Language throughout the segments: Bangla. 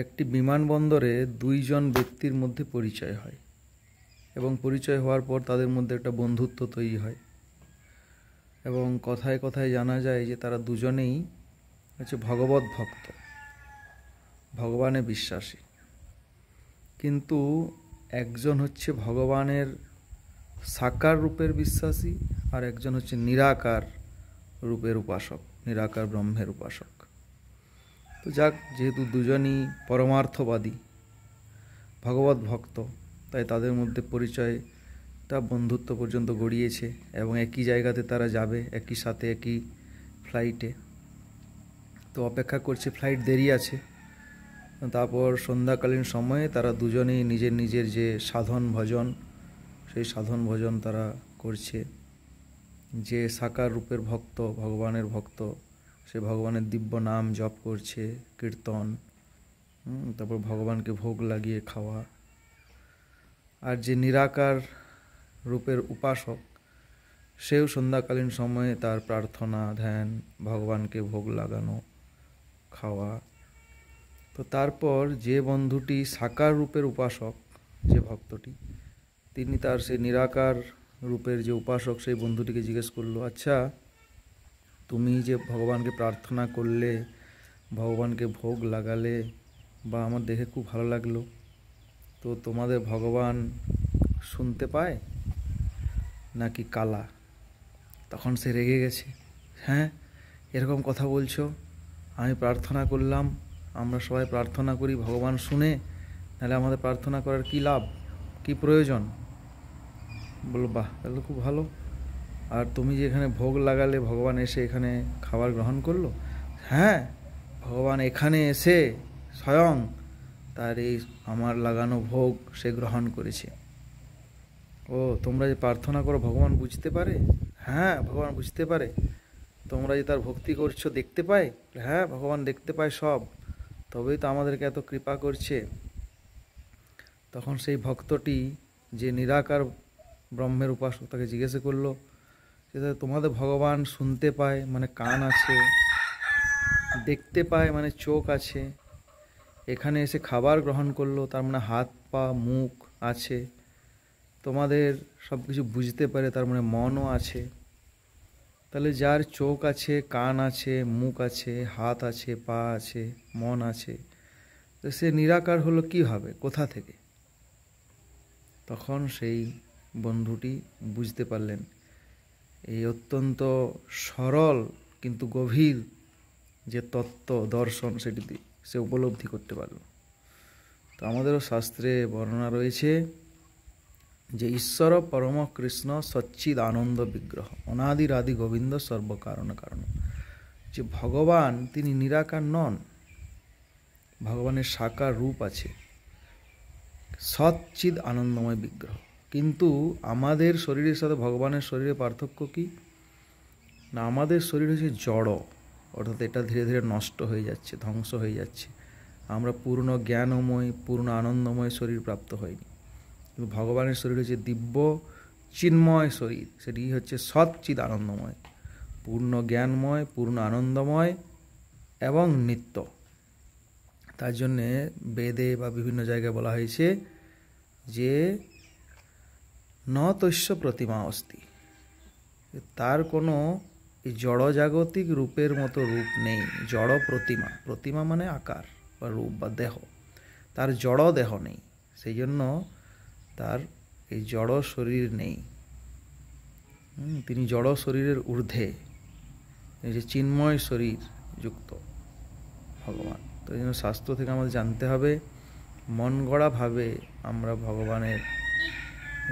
একটি বিমানবন্দরে দুইজন ব্যক্তির মধ্যে পরিচয় হয় এবং পরিচয় হওয়ার পর তাদের মধ্যে একটা বন্ধুত্ব তৈরি হয় এবং কথায় কথায় জানা যায় যে তারা দুজনেই হচ্ছে ভগবত ভক্ত, ভগবানে বিশ্বাসী। কিন্তু একজন হচ্ছে ভগবানের সাকার রূপের বিশ্বাসী আর একজন হচ্ছে নিরাকার রূপের উপাসক, নিরাকার ব্রহ্মের উপাসক। তো যাক, যেহেতু দুজনই পরমার্থবাদী, ভগবত ভক্ত, তাই তাদের মধ্যে পরিচয়টা বন্ধুত্ব পর্যন্ত গড়িয়েছে এবং একই জায়গাতে তারা যাবে একই সাথে একই ফ্লাইটে। তো অপেক্ষা করছে, ফ্লাইট দেরি আছে। তারপর সন্ধ্যাকালীন সময়ে তারা দুজনেই নিজের নিজের যে সাধন ভজন, সেই সাধন ভজন তারা করছে। যে সাকার রূপের ভক্ত, ভগবানের ভক্ত, সে ভগবানের দিব্য নাম জপ করছে, কীর্তন, তারপর ভগবানকে ভোগ লাগিয়ে খাওয়া। আর যে নিরাকার রূপের উপাসক, সেও সন্ধ্যাকালীন সময়ে তার প্রার্থনা, ধ্যান, ভগবানকে ভোগ লাগানো, খাওয়া। তো তারপর যে বন্ধুটি সাকার রূপের উপাসক, যে ভক্তটি, তিনি তার সেই নিরাকার রূপের যে উপাসক সেই বন্ধুটিকে জিজ্ঞেস করলো, আচ্ছা তুমি যে ভগবানকে প্রার্থনা করলে, ভগবানকে ভোগ লাগালে, বা আমার দেখে খুব ভালো লাগলো, তো তোমাদের ভগবান শুনতে পায় নাকি কালা? তখন সে রেগে গেছে। হ্যাঁ, এরকম কথা বলছো? আমি প্রার্থনা করলাম, আমরা সবাই প্রার্থনা করি, ভগবান শুনে, নাহলে আমাদের প্রার্থনা করার কী লাভ, কী প্রয়োজন? বললো, বাহ, তাহলে খুব ভালো। আর তুমি যে এখানে ভোগ লাগালে, ভগবান এসে এখানে খাবার গ্রহণ করলো? হ্যাঁ, ভগবান এখানে এসে স্বয়ং তার এই আমার লাগানো ভোগ সে গ্রহণ করেছে। ও, তোমরা যে প্রার্থনা করো ভগবান বুঝতে পারে? হ্যাঁ, ভগবান বুঝতে পারে। তোমরা যে তার ভক্তি করছো দেখতে পায়? হ্যাঁ, ভগবান দেখতে পায় সব, তবেই তো আমাদেরকে এত কৃপা করছে। তখন সেই ভক্তটি, যে নিরাকার ব্রহ্মের উপাসক, তাকে জিজ্ঞাসা করলো যে তোমাদের ভগবান শুনতে পায় মানে কান আছে, দেখতে পায় মানে চোখ আছে, এখানে এসে খাবার গ্রহণ করলো তার মানে হাত পা মুখ আছে, তোমাদের সব কিছু বুঝতে পারে তার মানে মনও আছে। তাহলে যার চোখ আছে, কান আছে, মুখ আছে, হাত আছে, পা আছে, মন আছে, তো সে নিরাকার হলো কীভাবে, কোথা থেকে? তখন সেই বন্ধুটি বুঝতে পারলেন এই অত্যন্ত সরল কিন্তু গভীর যে তত্ত্ব দর্শন, সেটি সে উপলব্ধি করতে পারল। তো আমাদেরও শাস্ত্রে বর্ণনা রয়েছে যে ঈশ্বর পরম কৃষ্ণ সচ্চিদ আনন্দ বিগ্রহ, অনাদির আদি গোবিন্দ সর্বকারণ কারণ। যে ভগবান তিনি নিরাকার নন, ভগবানের সাকার রূপ আছে, সচ্চিদ আনন্দময় বিগ্রহ। কিন্তু আমাদের শরীরের সাথে ভগবানের শরীরের পার্থক্য কি না? আমাদের শরীর হচ্ছে জড়, অর্থাৎ এটা ধীরে ধীরে নষ্ট হয়ে যাচ্ছে, ধ্বংস হয়ে যাচ্ছে। আমরা পূর্ণ জ্ঞানময়, পূর্ণ আনন্দময় শরীর প্রাপ্ত হয়নি। কিন্তু ভগবানের শরীর হচ্ছে দিব্য চিন্ময় শরীর, সেটি হচ্ছে সচ্চিদ আনন্দময়, পূর্ণ জ্ঞানময়, পূর্ণ আনন্দময় এবং নিত্য। তার জন্যে বেদে বা বিভিন্ন জায়গায় বলা হয়েছে যে ন তস্য প্রতিমা অস্তি, তার কোনো জড়জাগতিক রূপের মতো রূপ নেই। জড় প্রতিমা, প্রতিমা মানে আকার বা রূপ বা দেহ, তার জড় দেহ নেই, সেই জন্য তার এই জড় শরীর নেই। তিনি জড় শরীরের ঊর্ধ্বে, এই যে চিন্ময় শরীর যুক্ত ভগবান। তো এই জন্য শাস্ত্র থেকে আমাদের জানতে হবে, মন গড়াভাবে আমরা ভগবানের,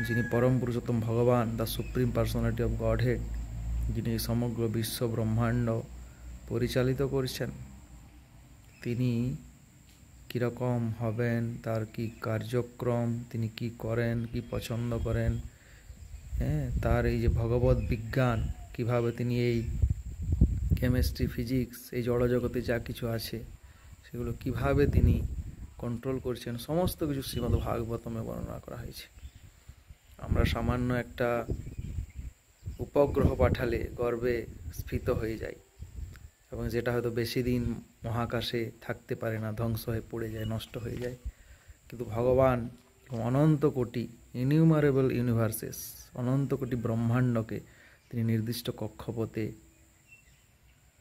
যিনি পরম পুরুষোত্তম ভগবান, the supreme personality of Godhead, যিনি সমগ্র বিশ্ব ব্রহ্মাণ্ড পরিচালিত করছেন, তিনি কীরকম হবেন, তার কি কার্যক্রম, তিনি কি করেন, কি পছন্দ করেন, হ্যাঁ, তার এই যে ভগবত বিজ্ঞান, কিভাবে তিনি এই কেমিস্ট্রি, ফিজিক্স, এই জড়জগতে যা কিছু আছে সেগুলো কিভাবে তিনি কন্ট্রোল করছেন, সমস্ত কিছু শ্রীমদ্ ভাগবতমে বর্ণনা করা হয়েছে। আমরা সামান্য একটা উপগ্রহ পাঠালে গর্বে স্ফীত হয়ে যাই, এবং যেটা হয়তো বেশি দিন মহাকাশে থাকতে পারে না, ধ্বংস হয়ে পড়ে যায়, নষ্ট হয়ে যায়। কিন্তু ভগবান অনন্ত কোটি, ইনিউমারেবল ইউনিভার্সেস, অনন্ত কোটি ব্রহ্মাণ্ডকে তিনি নির্দিষ্ট কক্ষপথে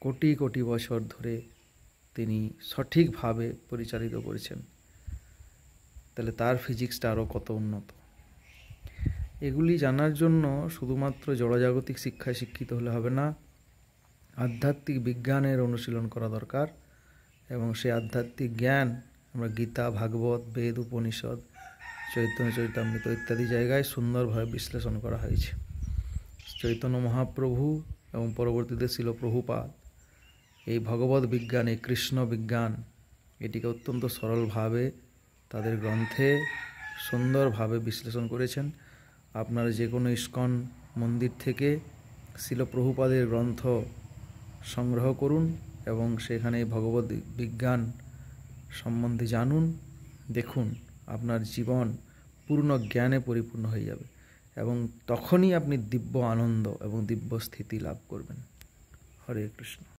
কোটি কোটি বছর ধরে তিনি সঠিকভাবে পরিচালিত করেছেন। তাহলে তার ফিজিক্সটা আরও কত উন্নত। এগুলি জানার জন্য শুধুমাত্র জড়জাগতিক শিক্ষায় শিক্ষিত হলে হবে না, আধ্যাত্মিক বিজ্ঞানের অনুশীলন করা দরকার। এবং সেই আধ্যাত্মিক জ্ঞান আমরা গীতা, ভাগবত, বেদ, উপনিষদ, চৈতন্য চরিতামৃত ইত্যাদি জায়গায় সুন্দরভাবে বিশ্লেষণ করা হয়েছে। চৈতন্য মহাপ্রভু এবং পরবর্তীতে ছিল প্রভুপাদ এই ভগবত বিজ্ঞান, এই কৃষ্ণ বিজ্ঞান, এটিকে অত্যন্ত সরলভাবে তাদের গ্রন্থে সুন্দরভাবে বিশ্লেষণ করেছেন। আপনারা যে কোনো ইস্কন মন্দির থেকে শিল প্রভুপাদের গ্রন্থ সংগ্রহ করুন এবং সেখানে ভগবত বিজ্ঞান সম্বন্ধে জানুন, দেখুন, আপনার জীবন পূর্ণ জ্ঞানে পরিপূর্ণ হয়ে যাবে এবং তখনই আপনি দিব্য আনন্দ এবং দিব্য স্থিতি লাভ করবেন। হরে কৃষ্ণ।